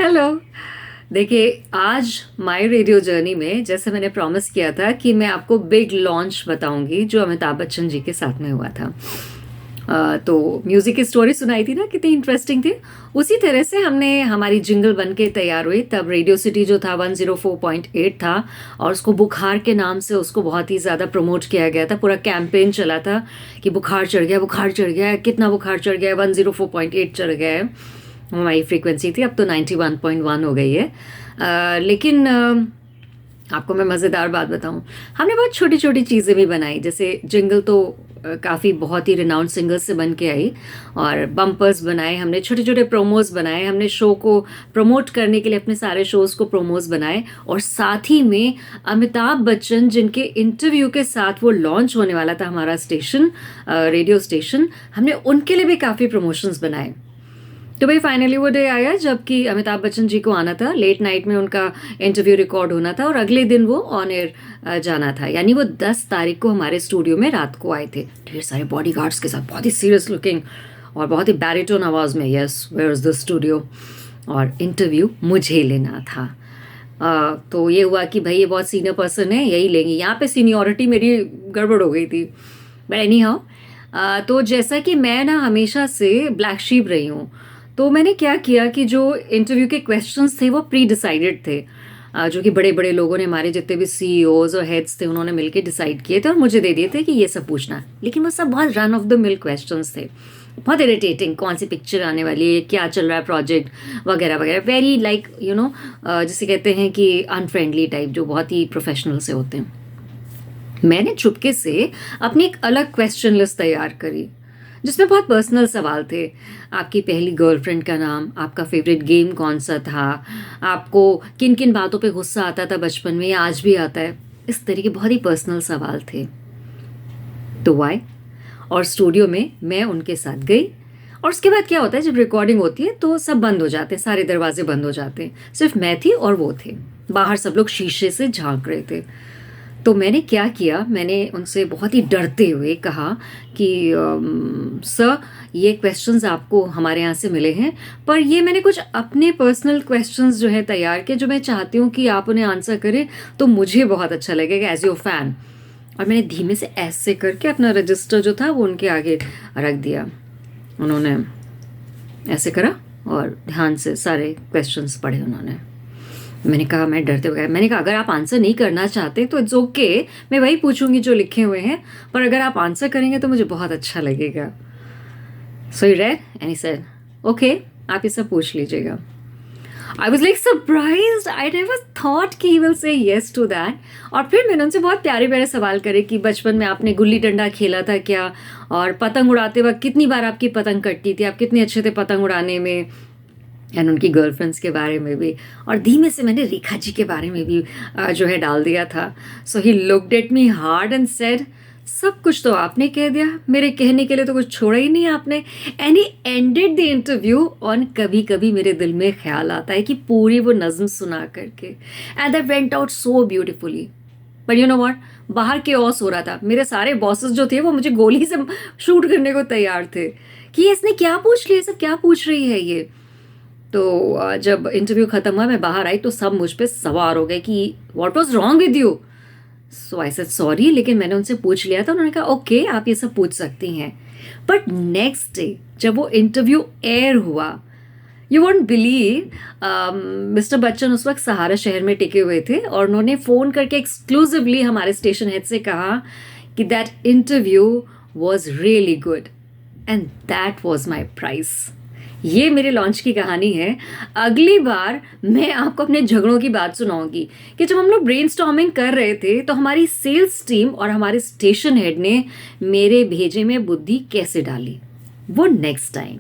Hello. देखिए, आज my radio journey में जैसे मैंने प्रॉमिस किया था कि मैं आपको बिग लॉन्च बताऊंगी जो अमिताभ बच्चन जी के साथ में हुआ था। तो म्यूज़िक की स्टोरी सुनाई थी ना, कितनी इंटरेस्टिंग थी। उसी तरह से हमने हमारी जिंगल बन के तैयार हुई। तब रेडियो सिटी जो था 104.8 था और उसको बुखार के नाम से उसको बहुत ही ज़्यादा प्रमोट किया गया था। पूरा कैंपेन चला था कि बुखार चढ़ गया, बुखार चढ़ गया है, कितना बुखार चढ़ गया है, 104.8 चढ़ गया है। हमारी फ्रीक्वेंसी थी, अब तो 91.1 हो गई है। लेकिन आपको मैं मज़ेदार बात बताऊं, हमने बहुत छोटी छोटी चीज़ें भी बनाई। जैसे जिंगल तो काफ़ी बहुत ही रिनाउंड सिंगर्स से बन के आई, और बम्पर्स बनाए हमने, छोटे छोटे प्रोमोज बनाए हमने शो को प्रमोट करने के लिए, अपने सारे शोज़ को प्रोमोज बनाए। और साथ ही में अमिताभ बच्चन जिनके इंटरव्यू के साथ वो लॉन्च होने वाला था हमारा स्टेशन, रेडियो स्टेशन, हमने उनके लिए भी काफ़ी प्रमोशंस बनाए। तो भाई फाइनली वो डे आया जबकि अमिताभ बच्चन जी को आना था, लेट नाइट में उनका इंटरव्यू रिकॉर्ड होना था और अगले दिन वो ऑन एयर जाना था। यानी वो 10 तारीख को हमारे स्टूडियो में रात को आए थे, ढेर सारे बॉडीगार्ड्स के साथ, बहुत ही सीरियस लुकिंग और बहुत ही बैरिटोन आवाज़ में, yes where is the studio. और इंटरव्यू मुझे लेना था। तो ये हुआ कि भाई ये बहुत सीनियर पर्सन है, यही लेंगे। यहाँ पे सीनियरिटी मेरी गड़बड़ हो गई थी, बट एनी हाउ। तो जैसा कि मैं ना हमेशा से ब्लैक शीप रही हूँ, तो मैंने क्या किया कि जो इंटरव्यू के क्वेश्चंस थे वो प्री डिसाइडेड थे, जो कि बड़े बड़े लोगों ने, हमारे जितने भी सीईओज और हेड्स थे, उन्होंने मिलकर डिसाइड किए थे और मुझे दे दिए थे कि ये सब पूछना है। लेकिन वो सब बहुत run of the mill questions थे, बहुत इरिटेटिंग। कौन सी पिक्चर आने वाली है, क्या चल रहा है प्रोजेक्ट वगैरह वगैरह, वेरी लाइक यू नो, जिसे कहते हैं कि अनफ्रेंडली टाइप, जो बहुत ही प्रोफेशनल से होते हैं। मैंने चुपके से अपनी एक अलग क्वेश्चन लिस्ट तैयार करी जिसमें बहुत पर्सनल सवाल थे। आपकी पहली गर्लफ्रेंड का नाम, आपका फेवरेट गेम कौन सा था, आपको किन किन बातों पे गुस्सा आता था बचपन में या आज भी आता है, इस तरह के बहुत ही पर्सनल सवाल थे। तो वाई, और स्टूडियो में मैं उनके साथ गई। और उसके बाद क्या होता है, जब रिकॉर्डिंग होती है तो सब बंद हो जाते हैं, सारे दरवाजे बंद हो जाते हैं, सिर्फ मैं थी और वो थे। बाहर सब लोग शीशे से झांक रहे थे। तो मैंने क्या किया, मैंने उनसे बहुत ही डरते हुए कहा कि सर, ये क्वेश्चंस आपको हमारे यहाँ से मिले हैं, पर ये मैंने कुछ अपने पर्सनल क्वेश्चंस जो है तैयार किए, जो मैं चाहती हूँ कि आप उन्हें आंसर करें तो मुझे बहुत अच्छा लगेगा एज योर फैन। और मैंने धीमे से ऐसे करके अपना रजिस्टर जो था वो उनके आगे रख दिया। उन्होंने ऐसे करा और ध्यान से सारे क्वेश्चंस पढ़े उन्होंने। मैंने कहा, मैं डरते हुए, मैंने कहा अगर आप आंसर नहीं करना चाहते तो इट्स ओके, मैं वही पूछूंगी जो लिखे हुए हैं, पर अगर आप आंसर करेंगे तो मुझे बहुत अच्छा लगेगा। So he read and he said okay, आप ये सब पूछ लीजिएगा। I was like surprised, I never thought कि he will say yes to that. और फिर मैंने उनसे बहुत प्यारे प्यारे सवाल करे कि बचपन में आपने गुल्ली डंडा खेला था क्या, और पतंग उड़ाते वक्त कितनी बार आपकी पतंग कटती थी, आप कितने अच्छे थे पतंग उड़ाने में, एंड उनकी गर्लफ्रेंड्स के बारे में भी। और धीमे से मैंने रेखा जी के बारे में भी जो है डाल दिया था। So he looked at me hard and said, सब कुछ तो आपने कह दिया, मेरे कहने के लिए तो कुछ छोड़ा ही नहीं आपने। And he ended the interview on कभी कभी मेरे दिल में ख्याल आता है, कि पूरी वो नज्म सुना करके। And that went out so beautifully. But you know what, बाहर केओस हो रहा था, मेरे सारे बॉसेस जो थे वो मुझे गोली से शूट करने को तैयार थे कि इसने क्या पूछ लिया, सब क्या पूछ रही है ये। तो जब इंटरव्यू ख़त्म हुआ, मैं बाहर आई तो सब मुझ पे सवार हो गए कि what was wrong with you. So I said sorry, लेकिन मैंने उनसे पूछ लिया था, उन्होंने कहा ओके आप ये सब पूछ सकती हैं। बट नेक्स्ट डे जब वो इंटरव्यू एयर हुआ, you won't believe, mister Bachchan उस वक्त सहारा शहर में टिके हुए थे और उन्होंने फ़ोन करके एक्सक्लूसिवली हमारे स्टेशन हेड से कहा कि that interview was really good and that was my prize. ये मेरे लॉन्च की कहानी है। अगली बार मैं आपको अपने झगड़ों की बात सुनाऊंगी कि जब हम लोग ब्रेनस्टॉर्मिंग कर रहे थे तो हमारी सेल्स टीम और हमारे स्टेशन हेड ने मेरे भेजे में बुद्धि कैसे डाली, वो नेक्स्ट टाइम।